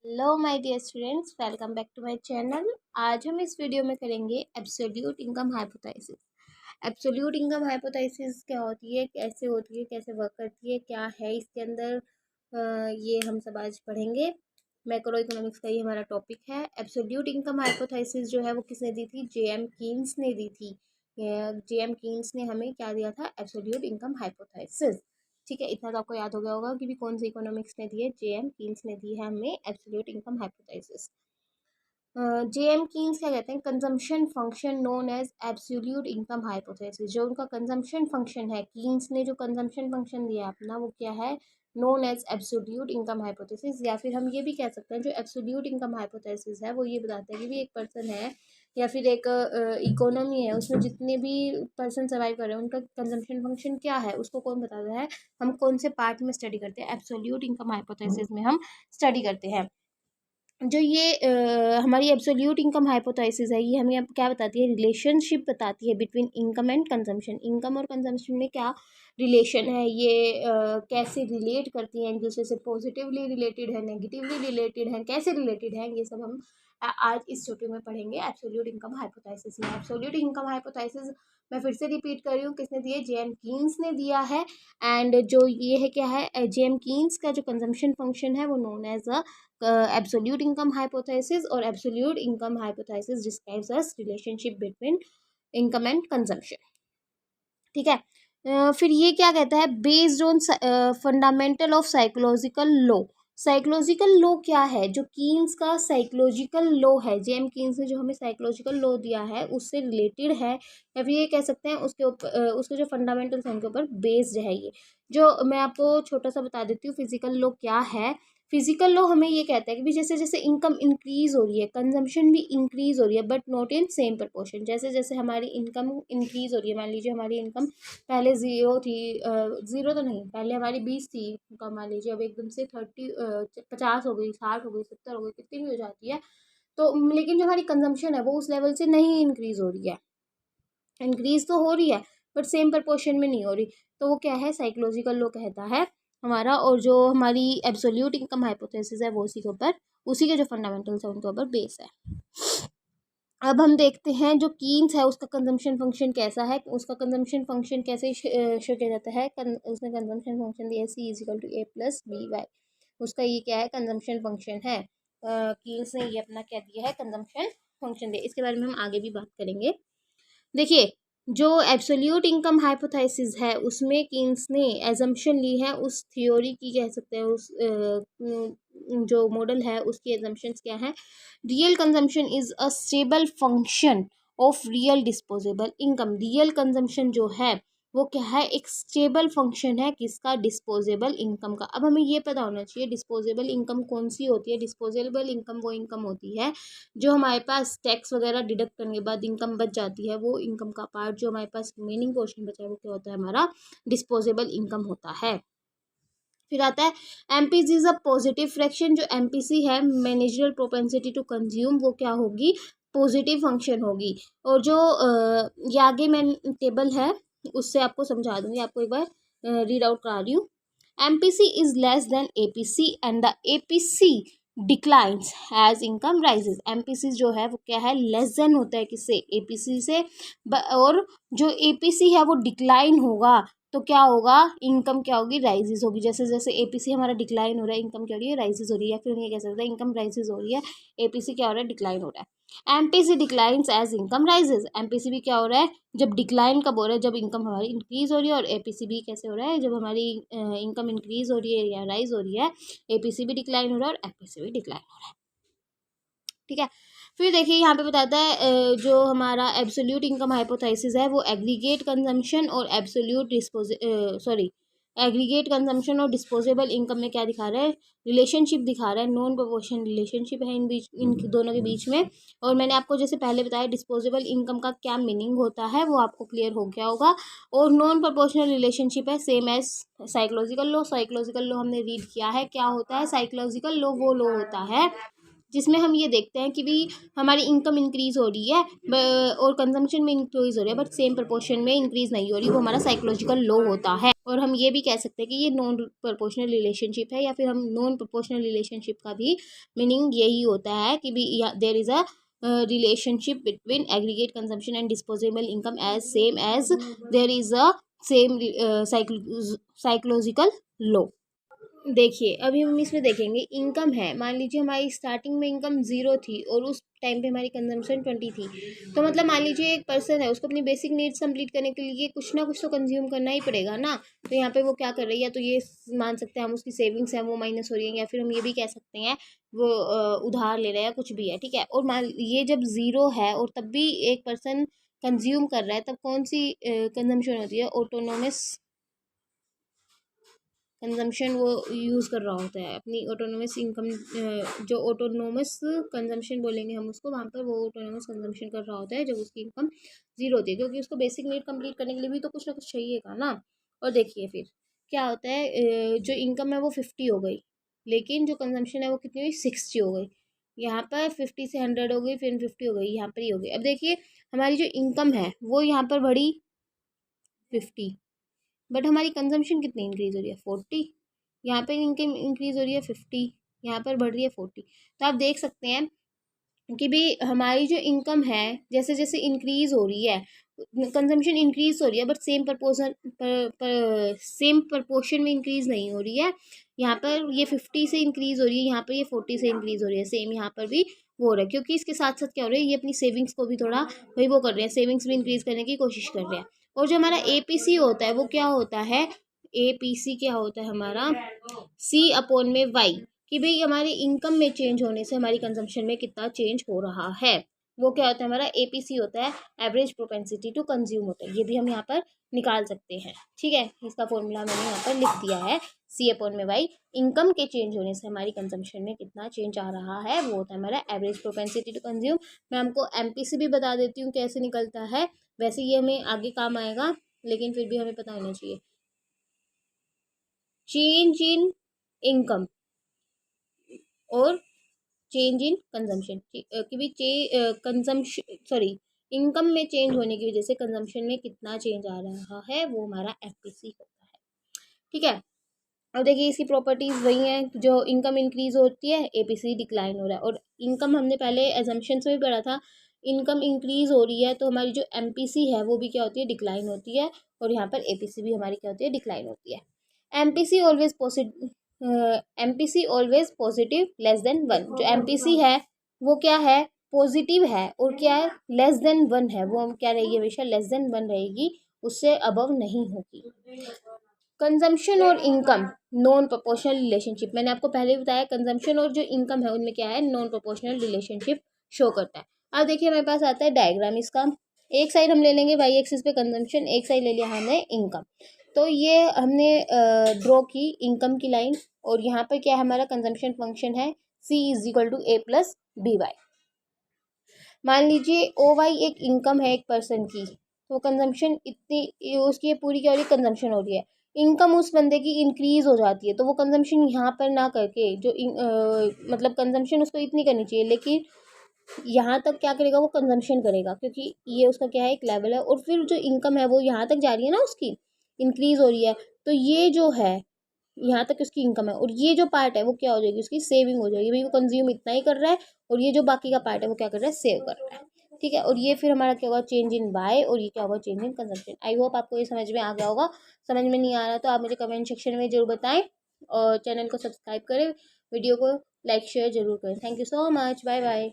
Hello my dear students, welcome back to my channel. आज हम इस वीडियो में करेंगे absolute income hypothesis. Absolute income hypothesis क्या होती है, कैसे होती है, कैसे वर्क करती है, क्या है इसके अंदर, ये हम सब आज पढ़ेंगे। मैक्रो इकोनॉमिक्स का ये हमारा टॉपिक है। एब्सोल्यूट इनकम हाइपोथेसिस जो है वो किसने दी थी? जेएम कीन्स ने दी थी। जेएम कीन्स ने हमें क्या दिया था? Absolute income hypothesis. ठीक है, इतना तो आपको याद हो गया होगा कि भी कौन सी इकोनॉमिक्स ने दी है। जेएम कीन्स ने दी है हमें absolute income hypothesis. JM Keynes क्या कहते हैं? Consumption function known as absolute income hypothesis. जो उनका कंजम्पशन फंक्शन है, कीन्स ने जो कंजम्पशन फंक्शन दिया अपना, वो क्या है? Known as absolute income hypothesis. या फिर हम ये भी कह सकते हैं, जो एब्सोल्यूट इनकम हाइपोथेसिस है वो ये बताता है कि भी एक पर्सन है या फिर एक इकोनॉमी है, उसमें जितने भी पर्सन सर्वाइव कर रहे हैं उनका कंजम्पशन फंक्शन क्या है, उसको कौन बताता है? हम कौन से पार्ट में स्टडी करते हैं? एब्सोल्यूट इनकम हाइपोथेसिस में हम स्टडी करते हैं। जो ये हमारी एब्सोल्यूट इनकम हाइपोथेसिस है, ये हमें अब क्या बताती है? रिलेशनशिप बताती है between income and consumption. Income और कंजम्पशन में क्या रिलेशन है, ये कैसे रिलेट करती हैं एक दूसरे से, पॉजिटिवली रिलेटेड है, नेगेटिवली रिलेटेड है, कैसे रिलेटेड है, ये सब हम आज इस टॉपिक में पढ़ेंगे एब्सोल्यूट इनकम हाइपोथेसिस में। एब्सोल्यूट इनकम हाइपोथेसिस मैं फिर से रिपीट कर रही हूँ, किसने दिया? जेएम कीन्स ने दिया है। एंड जो ये है क्या है? जेएम कीन्स का जो कंजम्पशन फंक्शन है वो known as a absolute income hypothesis, और absolute income hypothesis describes us relationship between income and consumption. ठीक है। फिर ये क्या कहता है? Based on fundamental of psychological law. Psychological law क्या है? जो कीन्स का साइकोलॉजिकल लॉ है, जेम कीन्स ने जो हमें साइकोलॉजिकल लॉ दिया है उससे रिलेटेड है, या फिर ये कह सकते हैं उसके ऊपर उसके जो फंडामेंटल्स हैं उनके ऊपर बेस्ड है ये। जो मैं आपको छोटा सा बता देती हूँ फिजिकल लॉ क्या है। फिजिकल लॉ हमें ये कहता है कि भी जैसे जैसे इनकम इंक्रीज हो रही है, कंजम्पशन भी इंक्रीज हो रही है, but not in same proportion. जैसे जैसे हमारी इनकम इंक्रीज हो रही है, मान लीजिए हमारी इनकम पहले ज़ीरो थी, ज़ीरो तो नहीं, पहले हमारी 20 थी इनकम, मान लीजिए अब एकदम से 50 हो गई, 60 हो गई, 70 हो गई, कितनी भी हो जाती है। तो लेकिन जो हमारी कंजम्पशन है वो उस लेवल से नहीं इंक्रीज हो रही है। इंक्रीज तो हो रही है बट सेम प्रपोर्शन में नहीं हो रही। तो वो क्या है? साइकोलॉजिकल लॉ कहता है हमारा। और जो हमारी एब्सोल्यूट इनकम हाइपोथेसिस है वो उसी के ऊपर, उसी के जो फंडामेंटल्स है उनके ऊपर बेस है। अब हम देखते हैं जो कीन्स है उसका कंजम्पशन फंक्शन कैसा है, उसका कंजम्पशन फंक्शन कैसे शो किया जाता है। उसने कंजम्पशन फंक्शन दिया C is equal to A plus B Y. उसका ये क्या है? कंजम्पशन फंक्शन है। कीन्स ने ये अपना क्या दिया है? कंजम्पशन फंक्शन दिया। इसके बारे में हम आगे भी बात करेंगे। देखिए, जो एब्सोल्यूट इनकम हाइपोथेसिस है उसमें कीन्स ने एजम्पशन ली है उस थ्योरी की, कह सकते हैं उस जो मॉडल है उसकी एजम्पशंस क्या है? Real consumption is a stable function of real disposable income. Real consumption जो है वो क्या है? एक स्टेबल फंक्शन है किसका? डिस्पोजेबल इनकम का। अब हमें ये पता होना चाहिए डिस्पोजेबल इनकम कौन सी होती है। डिस्पोजेबल इनकम वो इनकम होती है जो हमारे पास टैक्स वगैरह डिडक्ट करने के बाद इनकम बच जाती है। वो इनकम का पार्ट जो हमारे पास रिमेनिंग पोर्शन बचा है वो क्या होता है? हमारा डिस्पोजेबल इनकम होता है। फिर आता है MPC is a positive fraction. जो एमपीसी है, मैनेजरियल प्रोपेंसिटी टू कंज्यूम, वो क्या होगी? पॉजिटिव फंक्शन होगी। और जो ये आगे मैं टेबल है उससे आपको समझा दूंगी, आपको एक बार रीड आउट करा रही हूँ। MPC is less than APC and the APC declines as income rises. MPC जो है वो क्या है? लेस देन होता है किससे? एपीसी से। और जो एपीसी है वो डिक्लाइन होगा, तो क्या होगा? इनकम क्या होगी? राइजेज होगी। जैसे जैसे एपीसी हमारा डिक्लाइन हो रहा है, इनकम क्या हो रही है? राइजेज हो रही है। फिर हम ये कह सकते हैं इनकम राइजेज हो रही है, एपीसी क्या हो रहा है? डिक्लाइन हो रहा है। MPC declines as income rises. MPC भी क्या हो रहा है? जब डिक्लाइन कब हो रहा है? जब इनकम हमारी इंक्रीज हो रही है। और एपीसी भी कैसे हो रहा है? जब हमारी इनकम इंक्रीज हो रही है या राइज हो रही है। एपीसी भी डिक्लाइन हो रहा है और एमपीसी भी डिक्लाइन हो रहा है। ठीक है। फिर देखिए यहाँ पे बताता है जो हमारा एब्सोल्यूट इनकम हाइपोथेसिस है वो एग्रीगेट कंजम्पशन और एब्सोल्यूट एग्रीगेट कंजम्पशन और डिस्पोजेबल इनकम में क्या दिखा रहा है? रिलेशनशिप दिखा रहा है। नॉन प्रोपोर्शनल रिलेशनशिप है इन दोनों के बीच में। और मैंने आपको जैसे पहले बताया डिस्पोजेबल इनकम का क्या मीनिंग होता है वो आपको क्लियर हो गया होगा। और नॉन प्रोपोर्शनल रिलेशनशिप है same as psychological law. Psychological law हमने रीड किया है, क्या होता है? साइकोलॉजिकल लॉ वो लॉ होता है जिसमें हम ये देखते हैं कि भी हमारी इनकम इंक्रीज़ हो रही है और कंजम्पशन में इंक्रीज़ हो रही है, बट सेम प्रपोर्शन में इंक्रीज़ नहीं हो रही, वो हमारा साइकोलॉजिकल लॉ होता है। और हम ये भी कह सकते हैं कि ये नॉन प्रोपोर्शनल रिलेशनशिप है, या फिर हम नॉन प्रोपोर्शनल रिलेशनशिप का भी मीनिंग यही होता है कि भी there is a relationship between aggregate consumption and disposable income as same as there is a same psychological law। देखिए अभी हम इसमें देखेंगे इनकम है, मान लीजिए हमारी स्टार्टिंग में इनकम 0 थी और उस टाइम पे हमारी कंजम्पशन 20 थी, तो मतलब मान लीजिए एक पर्सन है, उसको अपनी बेसिक नीड्स कंप्लीट करने के लिए कुछ ना कुछ तो कंज्यूम करना ही पड़ेगा ना। तो यहाँ पे वो क्या कर रही है, तो ये मान सकते हैं हम उसकी सेविंग्स है वो माइनस हो रही है, या फिर हम ये भी कह सकते हैं वो उधार ले रहे हैं, कुछ भी है, ठीक है। और मान ये जब 0 है और तब भी एक पर्सन कंज्यूम कर रहा है, तब कौन सी कंजम्पशन होती है, ऑटोनोमस कंजम्पशन वो यूज़ कर रहा होता है अपनी ऑटोनोमस इनकम। जो ऑटोनोमस कंजम्पशन बोलेंगे हम उसको, वहाँ पर वो ऑटोनोमस कंजम्पशन कर रहा होता है जब उसकी इनकम 0 होती है, क्योंकि उसको बेसिक नीड कंप्लीट करने के लिए भी तो कुछ ना कुछ चाहिएगा ना। और देखिए फिर क्या होता है, जो इनकम है वो 50 हो गई, लेकिन जो कंजम्पशन है वो कितनी हुई, 60 हो गई। यहाँ पर 50 से 100 हो गई, फिर 50 हो गई, यहाँ पर ही हो गई। अब देखिए हमारी जो इनकम है वो यहाँ पर बढ़ी 50, बट हमारी कंजम्पशन कितनी इंक्रीज़ हो रही है, 40। यहाँ पे इनकम इंक्रीज़ हो रही है 50, यहाँ पर बढ़ रही है 40। तो आप देख सकते हैं कि भी हमारी जो इनकम है जैसे जैसे इंक्रीज़ हो रही है, कंजम्पशन इंक्रीज़ हो रही है, बट सेम प्रपोर्शन में इंक्रीज़ नहीं हो रही है। यहाँ पर ये 50 से इंक्रीज़ हो रही है, यहाँ पर ये 40 से इंक्रीज़ हो रही है, सेम यहाँ पर भी वो हो रहा है, क्योंकि इसके साथ साथ क्या हो रहा है, ये अपनी सेविंग्स को भी थोड़ा वही वो कर रहे हैं, सेविंग्स भी इंक्रीज़ करने की कोशिश कर रहे हैं। और जो हमारा एपीसी होता है वो क्या होता है, एपीसी क्या होता है हमारा, C/Y, कि भाई हमारी इनकम में चेंज होने से हमारी कंजम्पशन में कितना चेंज हो रहा है, वो क्या होता है हमारा एपीसी होता है, एवरेज प्रोपेंसिटी टू कंज्यूम होता है। ये भी हम यहाँ पर निकाल सकते हैं, ठीक है। इसका फॉर्मूला मैंने यहाँ पर लिख दिया है, C/Y, इनकम के चेंज होने से हमारी कंजम्पशन में कितना चेंज आ रहा है, वो होता है हमारा एवरेज प्रोपेंसिटी टू कंज्यूम। मैं हमको एमपीसी भी बता देती हूँ कैसे निकलता है, वैसे ये हमें आगे काम आएगा, लेकिन फिर भी हमें पता होना चाहिए। चेंज इन इनकम और चेंज इन कंजम्पशन, कि भी कंजम्पशन सॉरी इनकम में चेंज होने की वजह से कंजम्पशन में कितना चेंज आ रहा है, वो हमारा एफपीसी होता है, ठीक है। अब देखिए इसकी प्रॉपर्टीज़ वही हैं, जो इनकम इंक्रीज होती है एपीसी डिक्लाइन हो रहा है, और इनकम हमने पहले एजम्पशंस में भी पढ़ा था, इनकम इंक्रीज हो रही है तो हमारी जो एमपीसी है वो भी क्या होती है, डिक्लाइन होती है, और यहाँ पर एपीसी भी हमारी क्या होती है, डिक्लाइन होती है। MPC always positive, MPC always positive less than 1, जो एमपीसी है वो क्या है, पॉजिटिव है, और क्या है, लेस देन 1 है, वो क्या रहेगी, हमेशा लेस देन 1 रहेगी, उससे अबव नहीं होगी। कंजम्पशन और इनकम नॉन प्रोपोर्शनल रिलेशनशिप, मैंने आपको पहले भी बताया कंजम्पशन और जो इनकम है उनमें क्या है, नॉन प्रोपोर्शनल रिलेशनशिप शो करता है। अब देखिए हमारे पास आता है डायग्राम इसका, एक साइड हम ले लेंगे वाई एक्सिस पे कंजम्पशन, एक साइड ले लिया हमने इनकम। तो ये हमने ड्रॉ की इनकम की लाइन, और यहाँ पर क्या है हमारा कंजम्पशन फंक्शन है C=A+BY। मान लीजिए OY एक इनकम है एक पर्सन की, तो कंजम्पशन इतनी उसकी पूरी क्या हो रही है, कंजम्पशन हो रही है, इनकम उस बंदे की इंक्रीज हो जाती है, तो वो कंजम्पशन यहाँ पर ना करके जो मतलब कंजम्पशन उसको इतनी करनी चाहिए, लेकिन यहाँ तक क्या करेगा, वो कंजम्पशन करेगा, क्योंकि ये उसका क्या है, एक लेवल है, और फिर जो इनकम है वो यहाँ तक जा रही है ना, उसकी इंक्रीज हो रही है, तो ये जो है यहाँ तक उसकी इनकम है, और ये जो पार्ट है वो क्या हो जाएगी, उसकी सेविंग हो जाएगी, भाई वो कंज्यूम इतना ही कर रहा है, और ये जो बाकी का पार्ट है वो क्या कर रहा है, सेव कर रहा है, ठीक है। और ये फिर हमारा क्या होगा, चेंज इन बाय, और ये क्या होगा, change in consumption. I hope आपको ये समझ में आ गया होगा, समझ में नहीं आ रहा तो आप मुझे कमेंट सेक्शन में जरूर बताएं, और चैनल को सब्सक्राइब करें, वीडियो को लाइक शेयर जरूर करें। Thank you so much, bye bye.